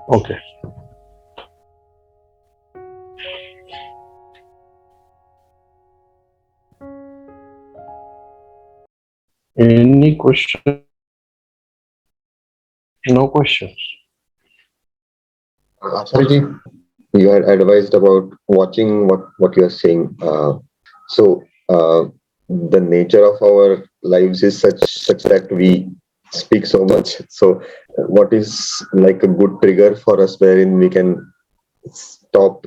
Okay. Any question? No questions. Sorry, you had advised about watching what you are saying. So the nature of our lives is such that we speak so much. So, what is like a good trigger for us wherein we can stop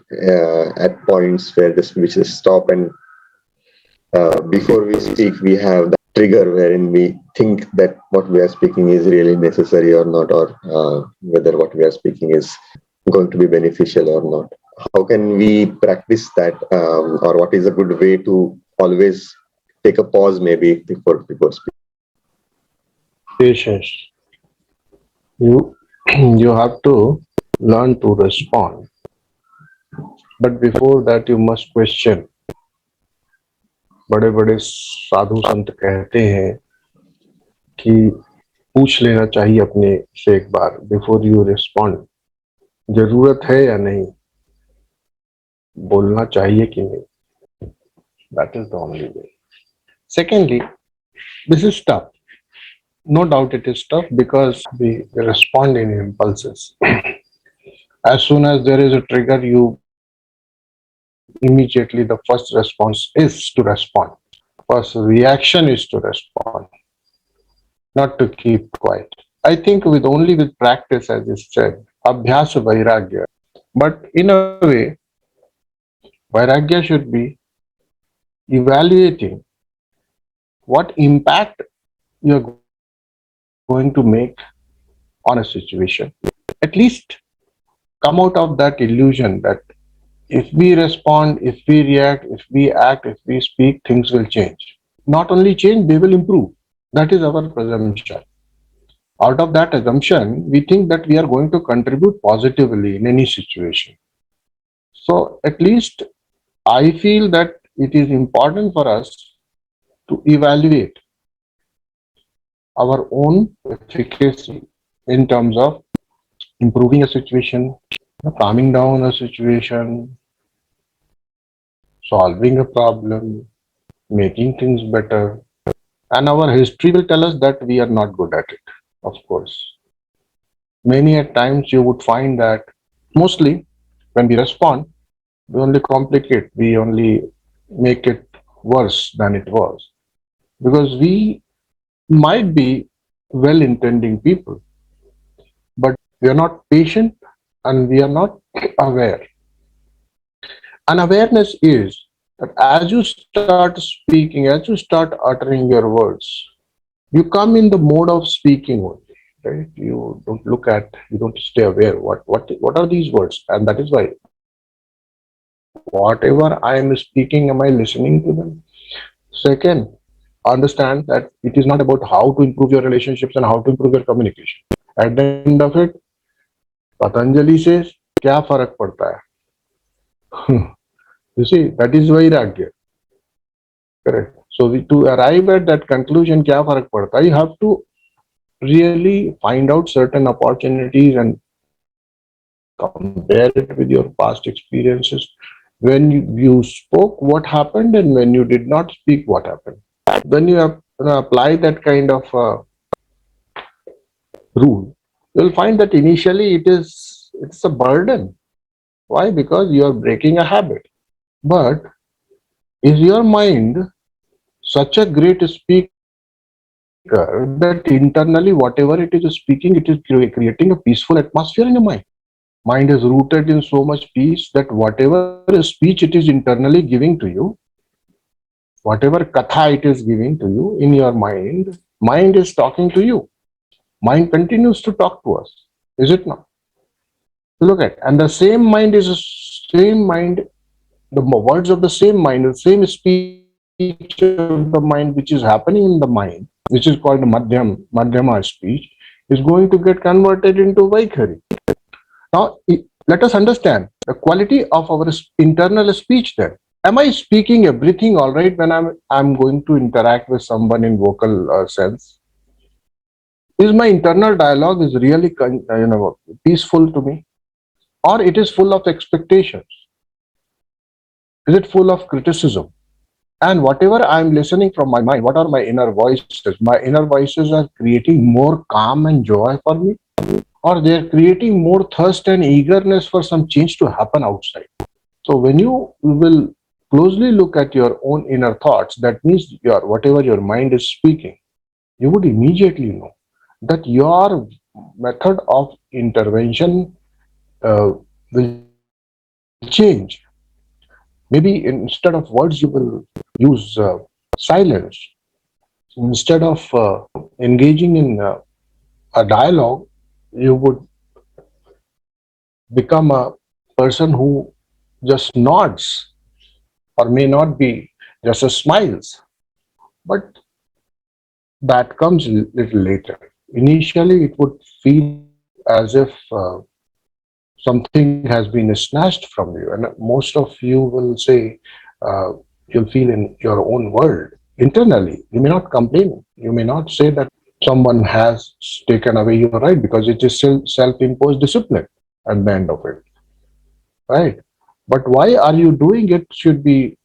at points where the speech is stop, and before we speak, we have that trigger wherein we think that what we are speaking is really necessary or not, or whether what we are speaking is going to be beneficial or not. How can we practice that, or what is a good way to always take a pause, maybe before speaking? Patience. You you have to learn to respond. But before that you must question. बड़े बड़े साधु संत कहते हैं कि पूछ लेना चाहिए अपने से एक बार बिफोर यू रिस्पॉन्ड, जरूरत है या नहीं, बोलना चाहिए कि नहीं. That is the only way. Secondly, this is tough. No doubt it is tough because we respond in impulses. As soon as there is a trigger, you immediately the first response is to respond. First reaction is to respond, not to keep quiet. I think with practice, as you said, abhyasa vairagya. But in a way, vairagya should be evaluating what impact you're going to make on a situation. At least come out of that illusion that if we respond, if we react, if we act, if we speak, things will change. Not only change, they will improve. That is our presumption. Out of that assumption, we think that we are going to contribute positively in any situation. So at least I feel that it is important for us to evaluate our own efficacy in terms of improving a situation, calming down a situation, solving a problem, making things better. And our history will tell us that we are not good at it, of course. Many at times you would find that mostly when we respond, we only complicate, we only make it worse than it was. Because we might be well intending people, but we are not patient and we are not aware. And awareness is that as you start speaking, as you start uttering your words, you come in the mode of speaking only, right? You don't look at, you don't stay aware what are these words, and that is why whatever I am speaking, am I listening to them? Second, understand that it is not about how to improve your relationships and how to improve your communication. At the end of it, Patanjali says, क्या फर्क पड़ता है? You see, that is vairagya. Correct. So to arrive at that conclusion, क्या फर्क पड़ता है? You have to really find out certain opportunities and compare it with your past experiences. When you spoke, what happened, and when you did not speak, what happened. When you have, apply that kind of rule, you'll find that initially it's a burden. Why? Because you are breaking a habit. But is your mind such a great speaker that internally whatever it is speaking, it is creating a peaceful atmosphere in your mind? Mind is rooted in so much peace that whatever speech it is internally giving to you, whatever katha it is giving to you in your mind, mind is talking to you. Mind continues to talk to us, is it not? Look at, and the same mind is the same mind, the words of the same mind, the same speech of the mind which is happening in the mind, which is called madhyama speech, is going to get converted into vaikhari. Now, let us understand the quality of our internal speech then. Am I speaking everything all right when I'm going to interact with someone in vocal sense? Is my internal dialogue is really peaceful to me, or it is full of expectations? Is it full of criticism? And whatever I'm listening from my mind, what are my inner voices? My inner voices are creating more calm and joy for me, or they're creating more thirst and eagerness for some change to happen outside. So when you will closely look at your own inner thoughts, that means your whatever your mind is speaking, you would immediately know that your method of intervention will change. Maybe instead of words, you will use silence. Instead of engaging in a dialogue, you would become a person who just nods, or may not be just a smiles. But that comes a little later. Initially, it would feel as if something has been snatched from you, and most of you will say you'll feel in your own world internally. You may not complain. You may not say that someone has taken away your right, because it is still self-imposed discipline at the end of it, right? But why are you doing it should be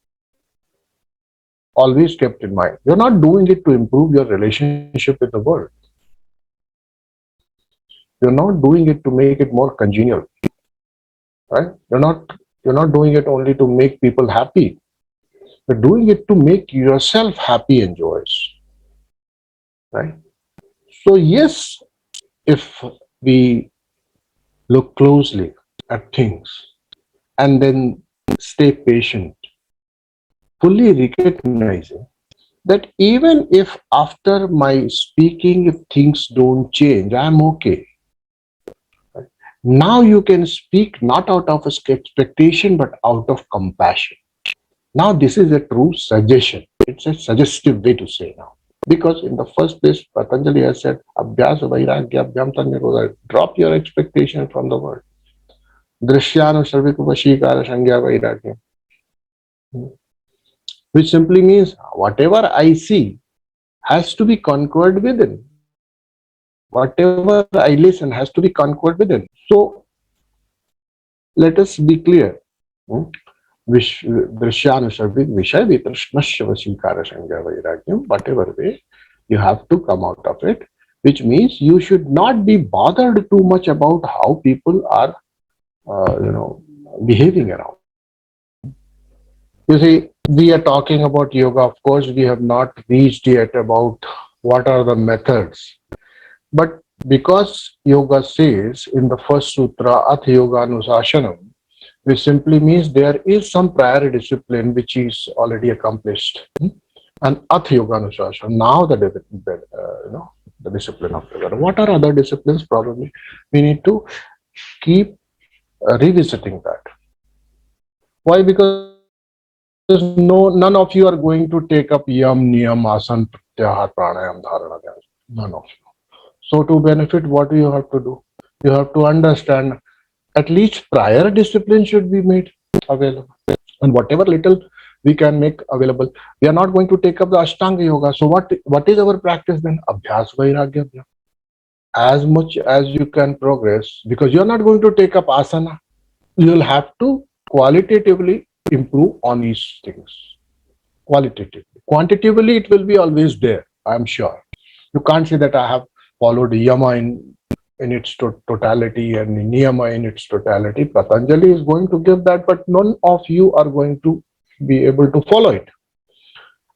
always kept in mind. You're not doing it to improve your relationship with the world. You're not doing it to make it more congenial, right? You're not doing it only to make people happy. You're doing it to make yourself happy and joyous, right? So yes, if we look closely at things and then stay patient, fully recognizing that even if after my speaking, if things don't change, I'm okay. Now you can speak not out of expectation but out of compassion. Now this is a true suggestion. It's a suggestive way to say now. Because in the first place, Patanjali has said, Abhyas vairagya abhyam tannirodha. Drop your expectation from the world. Drishyanu sarvik vashikara sangya vairagya. Which simply means whatever I see has to be conquered within. Whatever I listen has to be conquered within. So let us be clear. Drishyanu Vishay Vitrashnasya Vasikara Sangya Vairagyam, whatever way, you have to come out of it, which means you should not be bothered too much about how people are, behaving around. You see, we are talking about yoga. Of course, we have not reached yet about what are the methods. But because yoga says in the first sutra, Ath Yoga Anusashanam, which simply means there is some prior discipline which is already accomplished. And Ath Yoga Anusashanam, now the discipline of yoga. What are other disciplines? Probably we need to keep revisiting that. Why? Because none of you are going to take up yam, niyam, asan, pratyahar, pranayam, dharana, dhyana. None of you. So to benefit, what do you have to do? You have to understand at least prior discipline should be made available. And whatever little we can make available, we are not going to take up the Ashtanga Yoga. So what is our practice then? Abhyas Vairagya. As much as you can progress, because you're not going to take up asana, you'll have to qualitatively improve on these things. Qualitatively. Quantitatively, it will be always there, I'm sure. You can't say that I have followed yama in its totality and niyama in its totality. Patanjali is going to give that, but none of you are going to be able to follow it.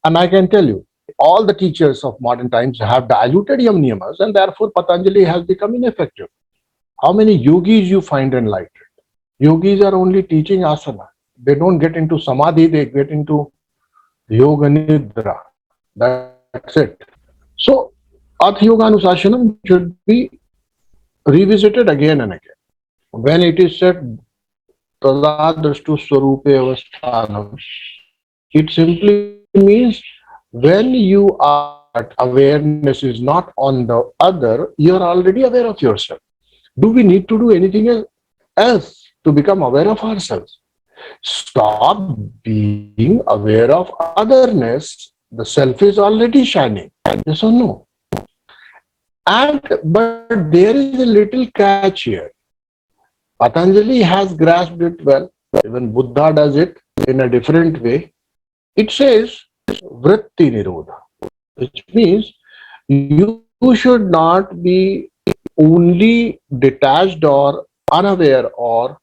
And I can tell you, all the teachers of modern times have diluted yam niyamas, and therefore Patanjali has become ineffective. How many yogis you find enlightened? Yogis are only teaching asana. They don't get into samadhi, they get into yoga nidra. That's it. So, Ath Yoga Anusashanam should be revisited again and again. When it is said Tadrashtu Swarupe Avasthanam, it simply means when you are aware that awareness is not on the other, you are already aware of yourself. Do we need to do anything else to become aware of ourselves? Stop being aware of otherness. The self is already shining. Yes or no? But there is a little catch here. Patanjali has grasped it well. Even Buddha does it in a different way. It says vritti nirodha, which means you should not be only detached or unaware or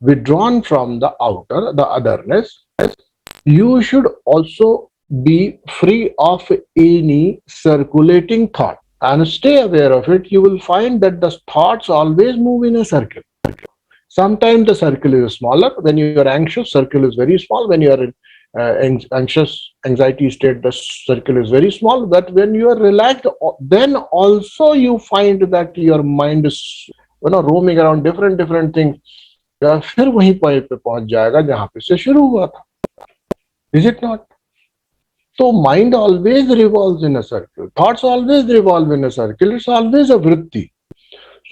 withdrawn from the outer, the otherness. You should also be free of any circulating thought and stay aware of it. You will find that the thoughts always move in a circle. Sometimes the circle is smaller. When you are anxious, circle is very small. When you are in anxious anxiety state, the circle is very small. But when you are relaxed, then also you find that your mind is roaming around different things. फिर वहीं पे पहुंच जाएगा जहां पे से शुरू हुआ था. Is it not? So mind always revolves in a circle. Thoughts always revolve in a circle. It's always a vritti.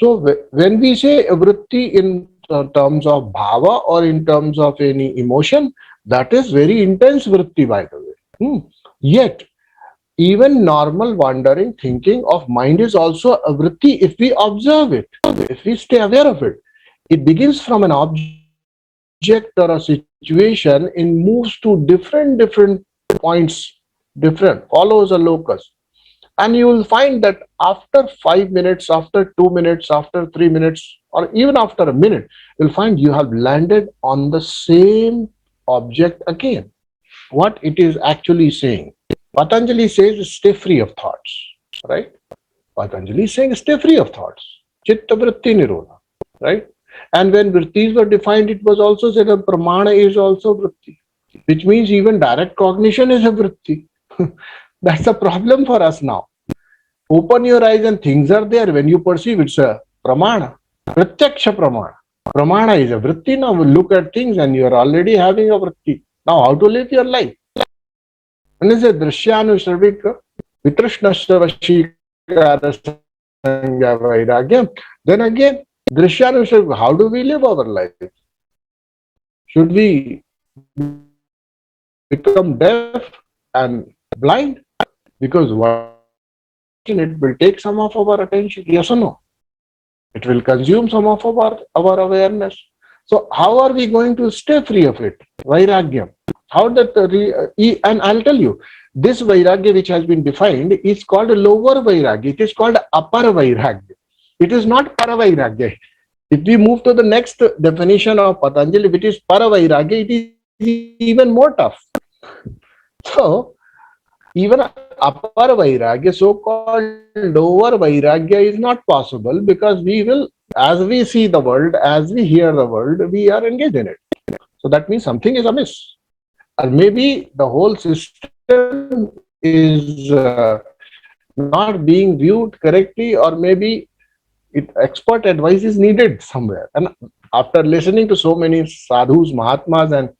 So when we say a vritti in terms of bhava or in terms of any emotion, that is very intense vritti, by the way. Yet, even normal wandering thinking of mind is also a vritti if we observe it, if we stay aware of it. It begins from an object or a situation and moves to different points, different, follows a locus. And you will find that after 5 minutes, after 2 minutes, after 3 minutes, or even after a minute, you'll find you have landed on the same object again. What it is actually saying. Patanjali says stay free of thoughts, right? Patanjali is saying stay free of thoughts. Chitta vritti nirodha, right? And when vrittis were defined, it was also said that pramana is also vritti, which means even direct cognition is a vritti. That's a problem for us now. Open your eyes and things are there. When you perceive, it's a pramana. Pratyaksha pramana. Pramana is a vritti. Now look at things and you are already having a vritti. Now how to live your life? And it's a drishyanu vitrushnasya vashikara sangya vairagya. Then again, drishyanu, how do we live our life? Should we become deaf and blind? Because it will take some of our attention, yes or no? It will consume some of our awareness. So how are we going to stay free of it? Vairagya. How that, and I'll tell you, this vairagya which has been defined is called a lower vairagya. It is called apara vairagya. It is not para vairagya. If we move to the next definition of Patanjali, which is para vairagya, it is even more tough. So, even upper vairagya, so-called lower vairagya, is not possible because we will, as we see the world, as we hear the world, we are engaged in it. So that means something is amiss. Or maybe the whole system is not being viewed correctly, or maybe expert advice is needed somewhere. And after listening to so many sadhus, mahatmas, and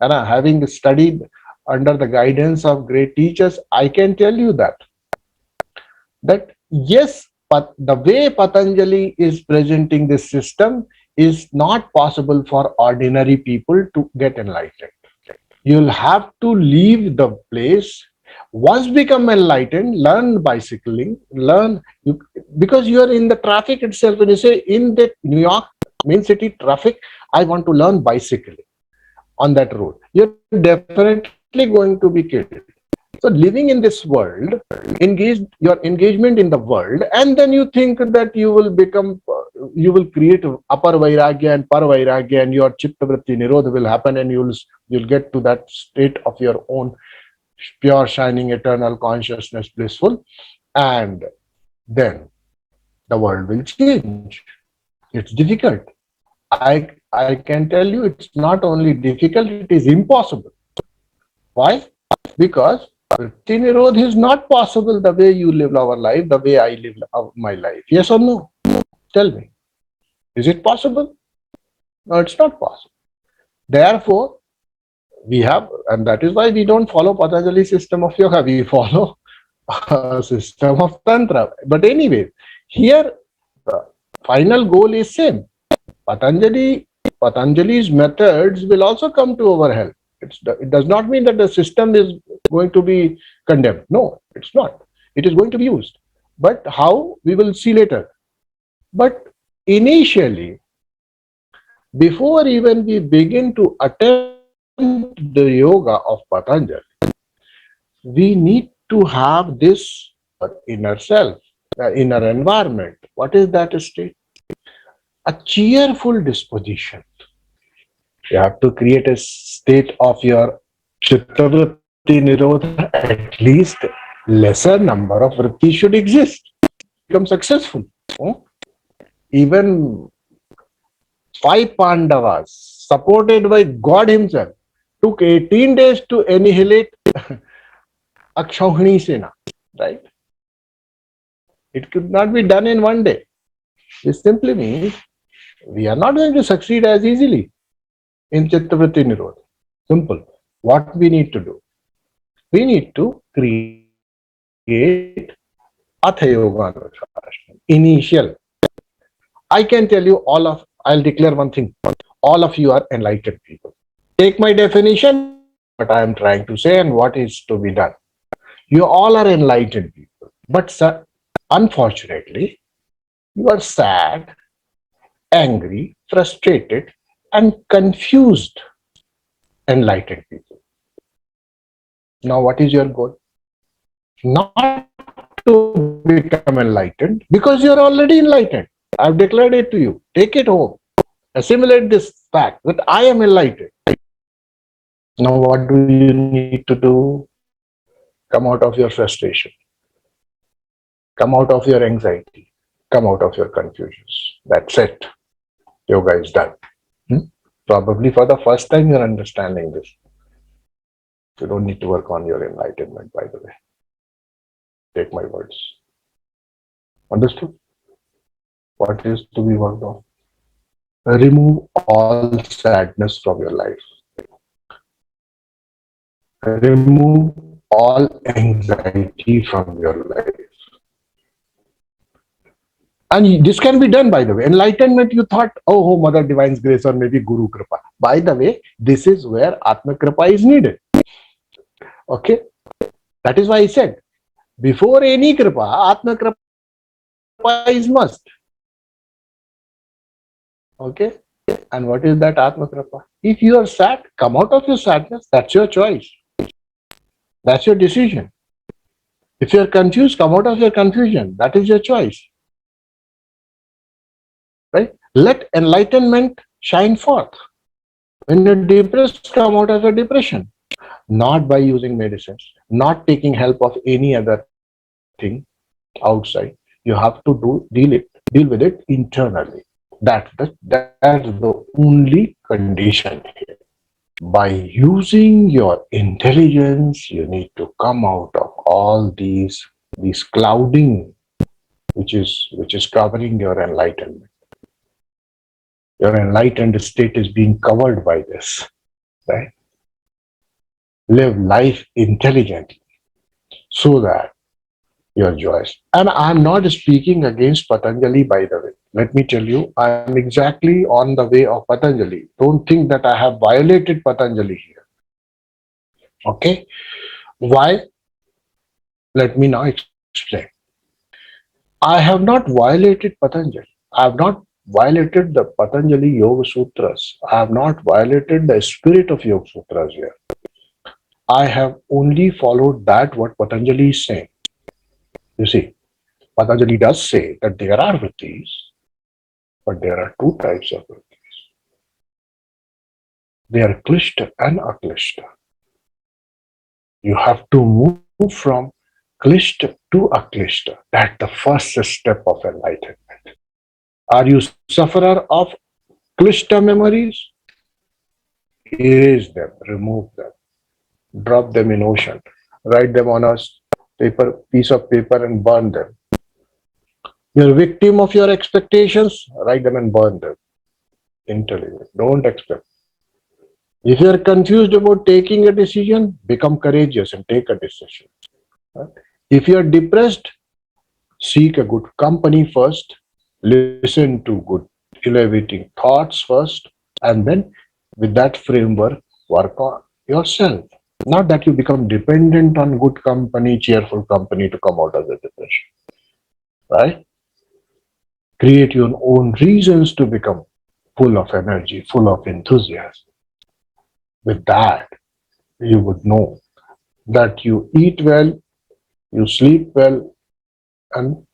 having studied under the guidance of great teachers, I can tell you that yes, but the way Patanjali is presenting this system is not possible for ordinary people to get enlightened. You'll have to leave the place. Once become enlightened, learn bicycling, because you are in the traffic itself. When you say in the New York main city traffic, I want to learn bicycling on that road, you're definitely going to be killed. So living in this world, your engagement in the world, and then you think that you will create upper vairagya and para vairagya, and your chitta vritti nirodha will happen, and you'll get to that state of your own pure, shining, eternal consciousness, blissful, and then the world will change. It's difficult. I can tell you, it's not only difficult, it is impossible. Why? Because vritti nirodha is not possible the way you live our life, the way I live my life. Yes or no? Tell me. Is it possible? No, it's not possible. Therefore, we have, and that is why we don't follow Patanjali system of yoga, we follow a system of tantra. But anyway, here the final goal is same. Patanjali's methods will also come to our help. It does not mean that the system is going to be condemned. No, it's not. It is going to be used. But how, we will see later. But initially, before even we begin to attempt the yoga of Patanjali, we need to have this inner self, the inner environment. What is that state? A cheerful disposition. You have to create a state of your chittavritti nirodha. At least lesser number of vrittis should exist. Become successful. Hmm? Even five Pandavas, supported by God Himself, took 18 days to annihilate Akshauhini Sena. Right? It could not be done in one day. This simply means we are not going to succeed as easily in Chittavritti Nirodha. Simple. What we need to do? We need to create Atha Yoga Anushasan. Initial. I can tell you I'll declare one thing. All of you are enlightened people. Take my definition, you know what I am trying to say and what is to be done. You all are enlightened people. But sir, unfortunately, you are sad, angry, frustrated, and confused enlightened people. Now, what is your goal? Not to become enlightened because you are already enlightened. I've declared it to you. Take it home. Assimilate this fact that I am enlightened. Now, what do you need to do? Come out of your frustration, come out of your anxiety, come out of your confusions. That's it. Yoga is done. Hmm? Probably for the first time you're understanding this. You don't need to work on your enlightenment, by the way. Take my words. Understood? What is to be worked on? Remove all sadness from your life. Remove all anxiety from your life. And this can be done, by the way. Enlightenment, you thought, oh, Mother Divine's grace or maybe Guru Kripa. By the way, this is where Atma Kripa is needed. Okay? That is why I said, before any Kripa, Atma Kripa is must. Okay? And what is that Atma Kripa? If you are sad, come out of your sadness. That's your choice. That's your decision. If you are confused, come out of your confusion. That is your choice. Right? Let enlightenment shine forth. When you're depressed, come out of your depression. Not by using medicines, not taking help of any other thing outside. You have to deal with it internally. That's the only condition here. By using your intelligence, you need to come out of all these clouding which is covering your enlightenment. Your enlightened state is being covered by this, right? Live life intelligently so that you're joyous. And I'm not speaking against Patanjali, by the way. Let me tell you, I'm exactly on the way of Patanjali. Don't think that I have violated Patanjali here. Okay? Why? Let me now explain. I have not violated Patanjali. I have not violated the Patanjali Yoga Sutras. I have not violated the spirit of Yoga Sutras here. I have only followed that what Patanjali is saying. You see, Patanjali does say that there are vrittis, but there are two types of vrittis. They are klishta and aklishta. You have to move from klishta to aklishta. That's the first step of enlightenment. Are you sufferer of klishta memories? Erase them, remove them, drop them in ocean, write them on a piece of paper and burn them. You're a victim of your expectations, write them and burn them. Intelligent. Don't expect. If you're confused about taking a decision, become courageous and take a decision. Right? If you're depressed, seek a good company first, listen to good elevating thoughts first, and then with that framework, work on yourself. Not that you become dependent on good company, cheerful company to come out of the depression. right? Create your own reasons to become full of energy, full of enthusiasm. With that, you would know that you eat well, you sleep well, and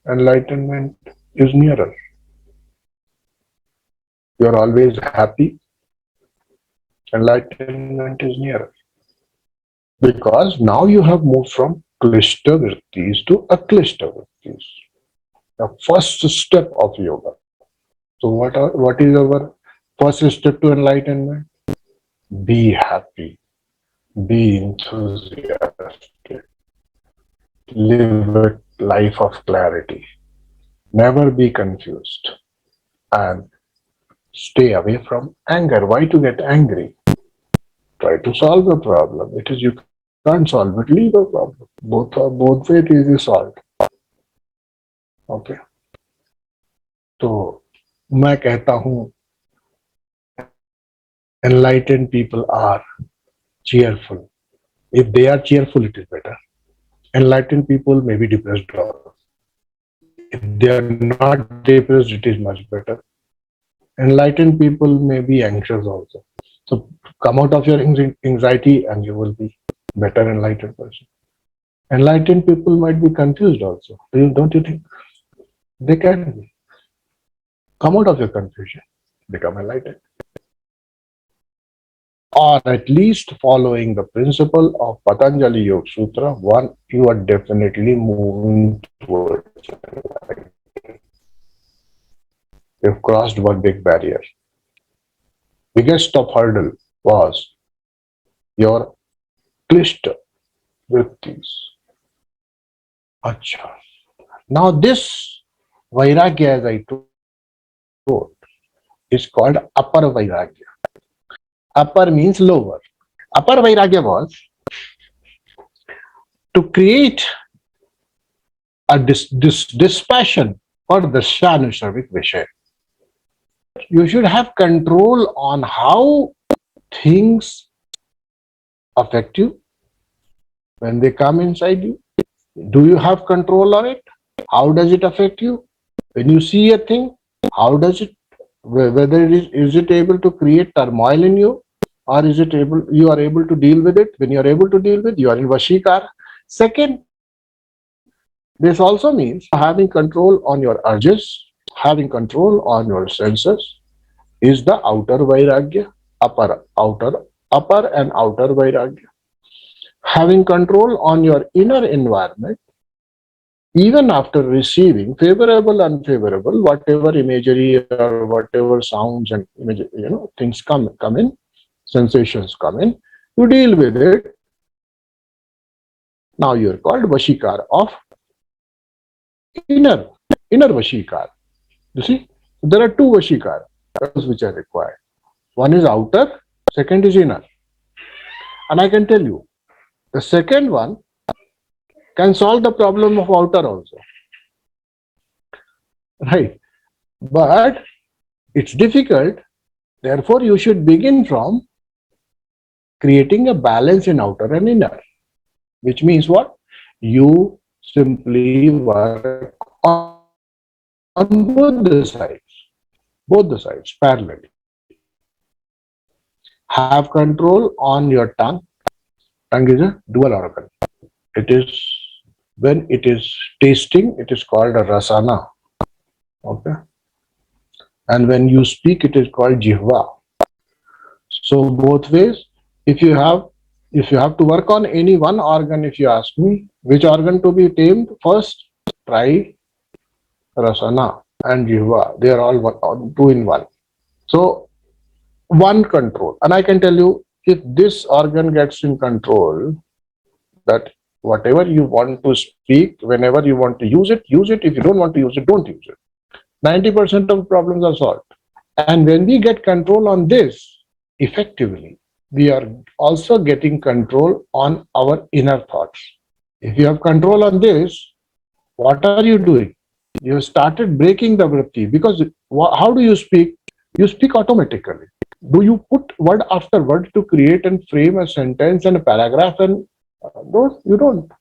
enlightenment is nearer. You're always happy, enlightenment is nearer. Because now you have moved from klishta vrittis to aklishta vrittis. The first step of yoga. So what is our first step to enlightenment? Be happy, be enthusiastic, live a life of clarity, never be confused, and stay away from anger. Why to get angry? Try to solve a problem. It is you can't solve it, leave a problem. Both way it is solved. Okay. तो मैं कहता हूँ enlightened people are cheerful. If they are cheerful, it is better. Enlightened people may be depressed also. If they are not depressed, it is much better. Enlightened people may be anxious also. So come out of your anxiety and you will be better enlightened person. Enlightened people might be confused also. Don't you think? They can be. Come out of your confusion. Become enlightened. Or at least following the principle of Patanjali Yoga Sutra, one, you are definitely moving towards enlightenment. You've crossed one big barrier. Biggest of hurdle was your klishta vrittis. Acha. Now this vairagya, as I told, is called apara vairagya. Upper means lower. Upper vairagya was to create a dispassion for the shanusharvik vishay. You should have control on how things affect you when they come inside you. Do you have control on it? How does it affect you? When you see a thing, how does it, whether is it able to create turmoil in you, or is it able, you are able to deal with it? When you are able to deal with, you are in vashikar. Second, this also means having control on your urges, having control on your senses is the outer vairagya, upper and outer vairagya. Having control on your inner environment, even after receiving favorable, unfavorable, whatever imagery or whatever sounds and things come in, sensations come in, you deal with it. Now you are called vashikar of inner vashikar. You see, there are two vashikar which are required. One is outer, second is inner. And I can tell you, the second one can solve the problem of outer also. Right? But it's difficult. Therefore, you should begin from creating a balance in outer and inner. Which means what? You simply work on both the sides parallelly. Have control on your tongue. Tongue is a dual organ. It is, when it is tasting, it is called a rasana. Okay. And when you speak, it is called jihva. So both ways, if you have to work on any one organ, if you ask me which organ to be tamed first, try rasana and jihva. They are all two in one. So one control. And I can tell you, if this organ gets in control, that whatever you want to speak, whenever you want to use it, use it. If you don't want to use it, don't use it. 90% of problems are solved. And when we get control on this effectively, we are also getting control on our inner thoughts. If you have control on this, what are you doing? You started breaking the vritti, because how do you speak? You speak automatically. Do you put word after word to create and frame a sentence and a paragraph? And no, you don't.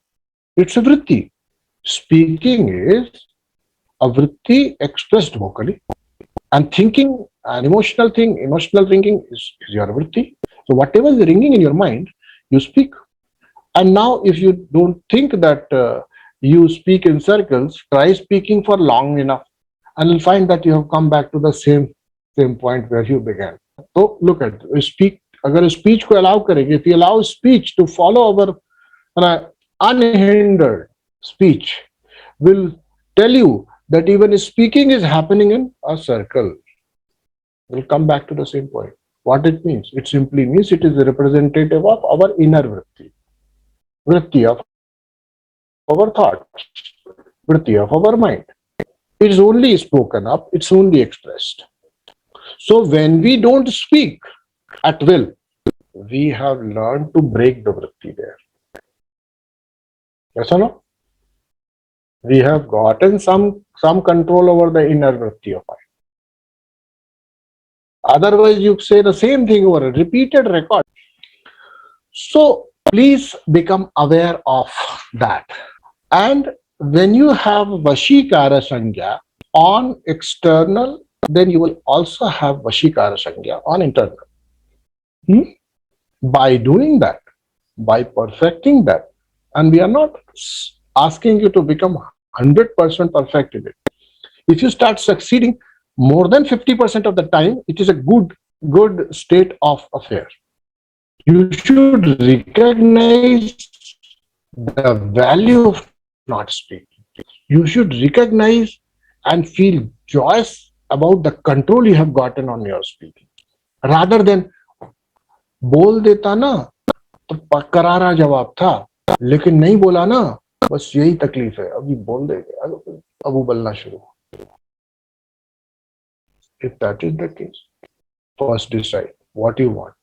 It's a vritti. Speaking is a vritti expressed vocally, and thinking and emotional thinking is your vritti. So whatever is ringing in your mind, you speak. And now, if you don't think that you speak in circles, try speaking for long enough, and you'll find that you have come back to the same point where you began. So look at speak. अगर speech को allow करेंगे, if you allow speech to follow our unhindered speech, will tell you that even speaking is happening in a circle. We'll come back to the same point. What it means? It simply means it is a representative of our inner vritti of our thoughts, vritti of our mind. It is only spoken up, it's only expressed. So when we don't speak at will, we have learned to break the vritti there. Yes or no? We have gotten some control over the inner vritti of mind. Otherwise, you say the same thing over a repeated record. So please become aware of that. And when you have vashikara sangya on external, then you will also have vashikara sangya on internal. By doing that, by perfecting that, and we are not asking you to become 100% perfect in it. If you start succeeding more than 50% of the time, it is a good state of affair. You should recognize the value of not speaking. You should recognize and feel joyous about the control you have gotten on your speaking. Rather than बोल देता ना तो करारा जवाब था, लेकिन नहीं बोला ना, बस यही तकलीफ है, अभी बोल देंगे, अब उबलना शुरू. If that is the case, first decide what you want.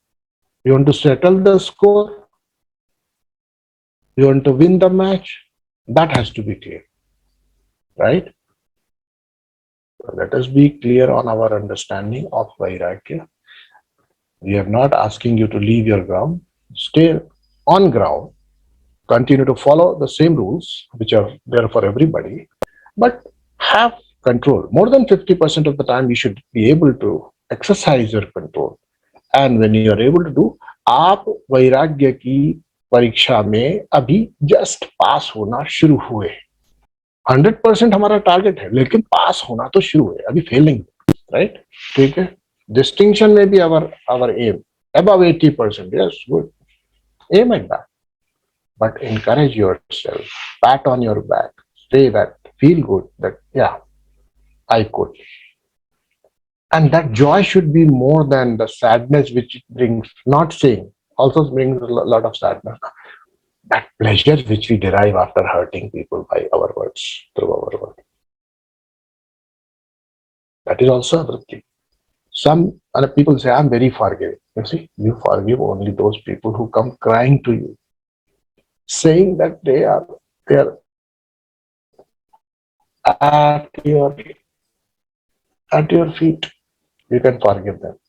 You want to settle the score? You want to win the match? That has to be clear, right? Let us be clear on our understanding of vairagya. We are not asking you to leave your ground. Stay on ground. Continue to follow the same rules which are there for everybody, but have control. More than 50% of the time, you should be able to exercise your control. And when you are able to do, आप वैराग्य की परीक्षा में अभी just पास होना शुरू हुए. 100% हमारा टारगेट है, लेकिन पास होना तो शुरू है, अभी फेल नहीं, राइट? ठीक है. Distinction may be our aim. Above 80%, yes, good. Aim at that. But encourage yourself. Pat on your back. Say that. Feel good that, yeah, I could. And that joy should be more than the sadness which it brings. Not saying. Also brings a lot of sadness. That pleasure which we derive after hurting people by our words, through our words. That is also a vritti. Some other people say, I'm very forgiving. You see, you forgive only those people who come crying to you, saying that they are at your feet. You can forgive them.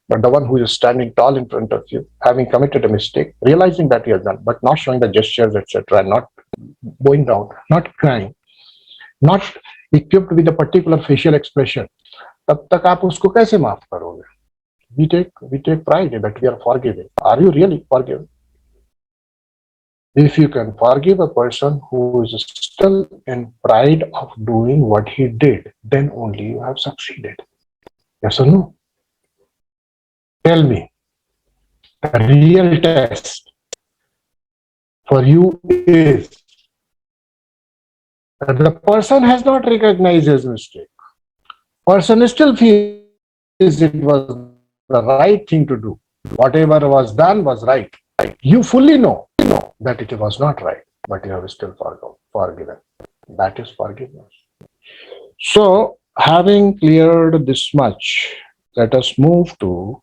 But the one who is standing tall in front of you, having committed a mistake, realizing that he has done, but not showing the gestures, etc., not going down, not crying, not equipped with a particular facial expression, तब तक आप उसको कैसे माफ करोगे? We take pride that we are forgiving. Are you really forgiving? If you can forgive a person who is still in pride of doing what he did, then only you have succeeded. Yes or no? Tell me, the real test for you is that the person has not recognized his mistake. Person still feels it was the right thing to do. Whatever was done was right. You fully know that it was not right, but you have still forgiven. That is forgiveness. So, having cleared this much, let us move to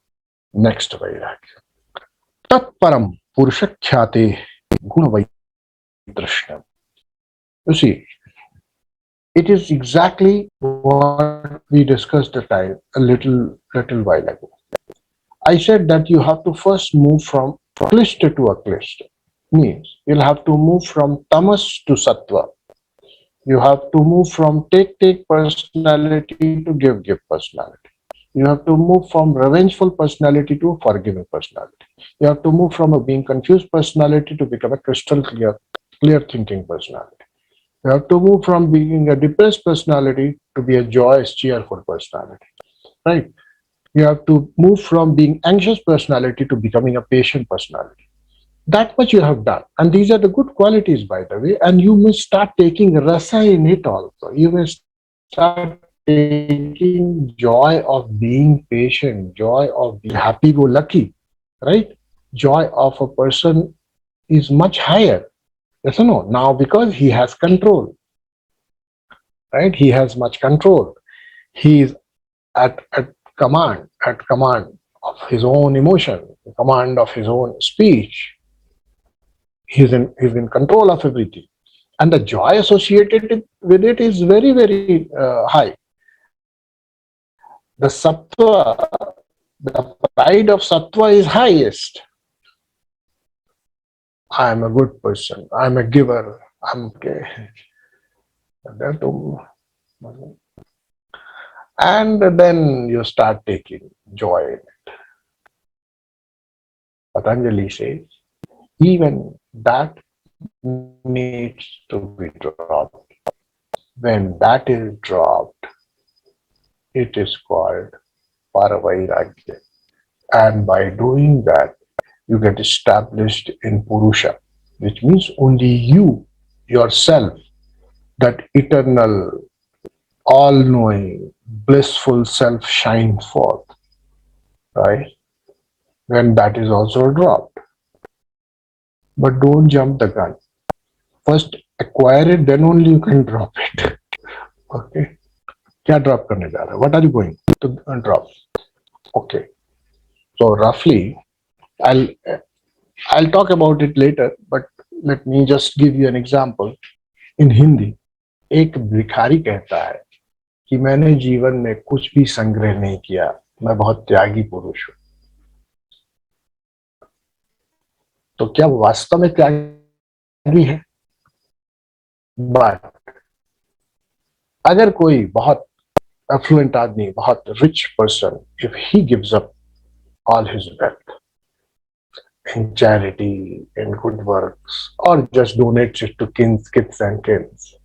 next vairagya. Tatparam purushakhyate gunavaidrishnam. You see, it is exactly what we discussed a little while ago. I said that you have to first move from klishta to aklishta. Means you'll have to move from tamas to sattva. You have to move from take personality to give personality. You have to move from revengeful personality to forgiving personality. You have to move from a being confused personality to become a crystal clear thinking personality. You have to move from being a depressed personality to be a joyous, cheerful personality. Right? You have to move from being anxious personality to becoming a patient personality. That much you have done. And these are the good qualities, by the way. And you must start taking rasa in it also. You may start taking joy of being patient, joy of being happy go lucky, right? Joy of a person is much higher. Yes or no? Now, because he has control, right? He has much control. He is at command of his own emotion, command of his own speech. He's in control of everything, and the joy associated with it is very very high. The sattva, the pride of sattva is highest. I am a good person. I am a giver. I'm okay. And then you start taking joy in it. Patanjali says even that needs to be dropped. When that is dropped, it is called vairagya. And by doing that, you get established in Purusha, which means only you, yourself, that eternal, all knowing, blissful self shines forth, right? When that is also dropped. But don't jump the gun. First acquire it, then only you can drop it. Okay? क्या drop करने जा रहा है? What are you going to drop? Okay. So roughly, I'll I'll talk about it later, but let me just give you an example. In Hindi, एक भिखारी कहता है कि मैंने जीवन में कुछ भी संग्रह नहीं किया, मैं बहुत त्यागी पुरुष हूं. तो क्या वो वास्तव में त्यागी है? बट अगर कोई बहुत affluent आदमी, बहुत rich person, if he gives up all his wealth in charity, in good works, or just donates it to kids and kins,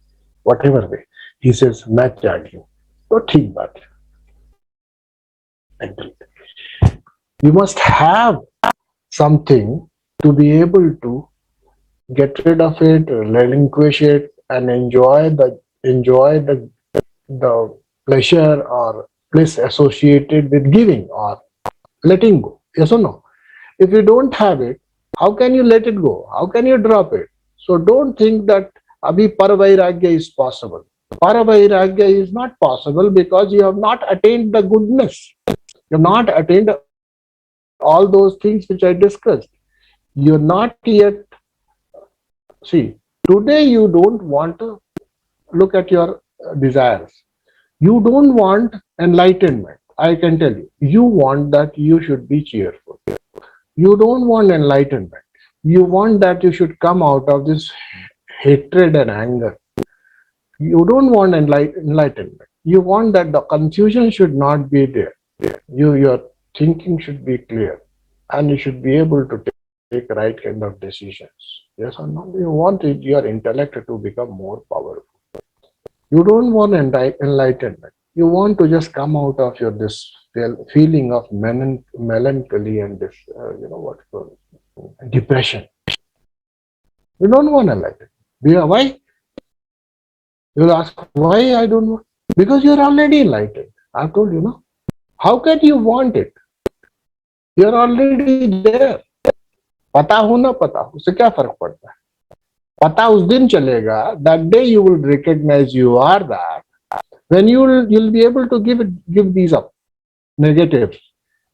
whatever way, he says, मैं त्यागी हूं. तो ठीक बात है. Agreed. You must have something to be able to get rid of it, relinquish it, and enjoy the pleasure or bliss associated with giving or letting go. Yes or no? If you don't have it, how can you let it go? How can you drop it? So don't think that abhi paravairagya is possible. Paravairagya is not possible because you have not attained the goodness. You have not attained all those things which I discussed. You're not yet. See, today you don't want to look at your desires. You don't want enlightenment. I can tell you. You want that you should be cheerful. You don't want enlightenment. You want that you should come out of this hatred and anger. You don't want enlightenment. You want that the confusion should not be there. Your thinking should be clear, and you should be able to take right kind of decisions. Yes or no? You want your intellect to become more powerful. You don't want enlightenment. You want to just come out of your this feeling of melancholy and this, depression. You don't want enlightenment. Why? You'll ask, why I don't want? Because you're already enlightened. I've told you, no? How can you want it? You're already there. पता हो ना पता हो, उससे क्या फर्क पड़ता है? पता उस दिन चलेगा. That day you will recognize you are that. When you'll be able to give these up negatives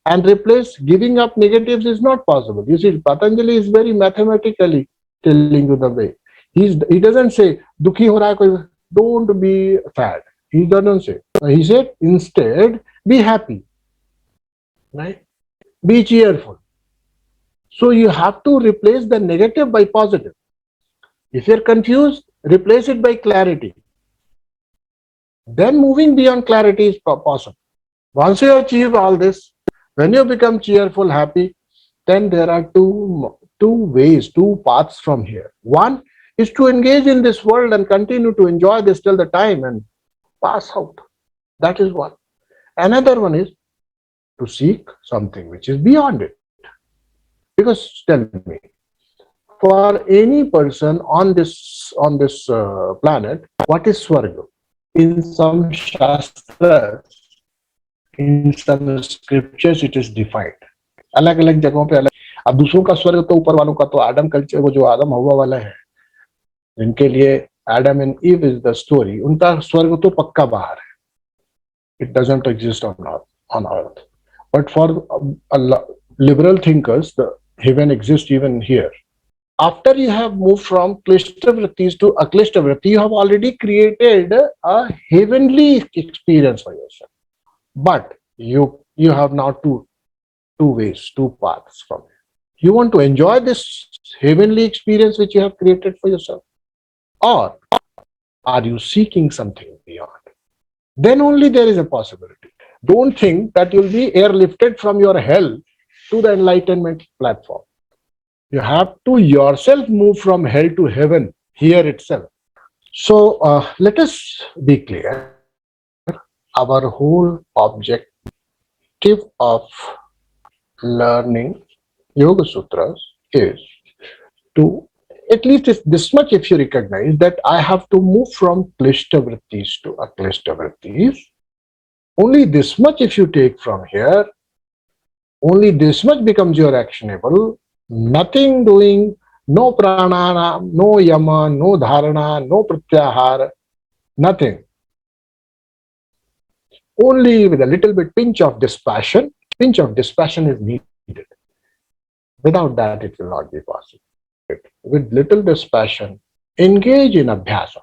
and replace. Giving up negatives is not possible. You see, Patanjali is very mathematically telling you the way. He doesn't say dukhi ho raha hai, don't be sad. He doesn't say. He said instead be happy, right? Be cheerful. So you have to replace the negative by positive. If you're confused, replace it by clarity. Then moving beyond clarity is possible. Once you achieve all this, when you become cheerful, happy, then there are two ways, two paths from here. One is to engage in this world and continue to enjoy this till the time and pass out. That is one. Another one is to seek something which is beyond it. Because tell me, for any person on this planet, what is swarga? In some shastras, in some scriptures, it is defined. अलग अलग जगहों पे अलग. अब दूसरों का स्वर्ग तो ऊपर वालों का तो आदम कल्चर, वो जो आदम हवा वाला है, जिनके लिए Adam and ewe is the story, उनका स्वर्ग तो पक्का बाहर है. It doesn't exist on earth. But for liberal thinkers, the heaven exists even here. After you have moved from klishta-vrittis to aklishta-vritti, you have already created a heavenly experience for yourself. But you have now two ways, two paths from it. You want to enjoy this heavenly experience which you have created for yourself, or are you seeking something beyond? Then only there is a possibility. Don't think that you'll be airlifted from your hell to the enlightenment platform. You have to yourself move from hell to heaven here itself. So let us be clear. Our whole objective of learning Yoga Sutras is to, at least if this much if you recognize that I have to move from klishta vrittis to aklishta vrittis, only this much if you take from here, only this much becomes your actionable. Nothing doing, no pranayama, no yama, no dharana, no pratyahara, nothing. Only with a little bit pinch of dispassion is needed. Without that, it will not be possible. With little dispassion, engage in abhyasa.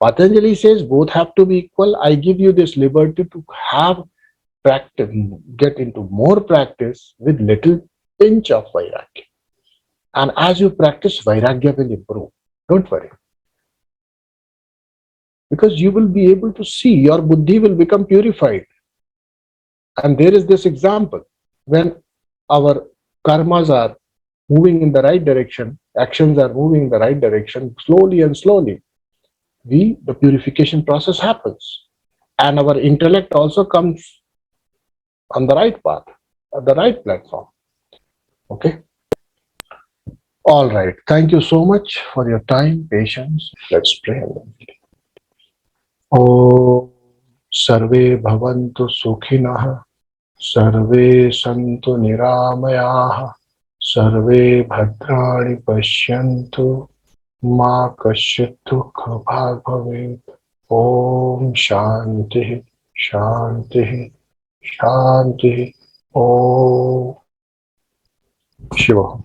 Patanjali says both have to be equal. I give you this liberty to have practice, get into more practice with little pinch of vairagya. And as you practice, vairagya will improve. Don't worry. Because you will be able to see, your buddhi will become purified. And there is this example. When our karmas are moving in the right direction, actions are moving in the right direction, slowly and slowly, the purification process happens. And our intellect also comes on the right path, on the right platform. Okay? All right. Thank you so much for your time, patience. Let's pray. Om Sarve Bhavantu Sukhinah, Sarve Santu Niramayah, Sarve Bhadrani Pashyantu, Ma Kasyit Dukha Bhag Bhavet. Om Shanti, Shanti, Shanti. Om Shiva.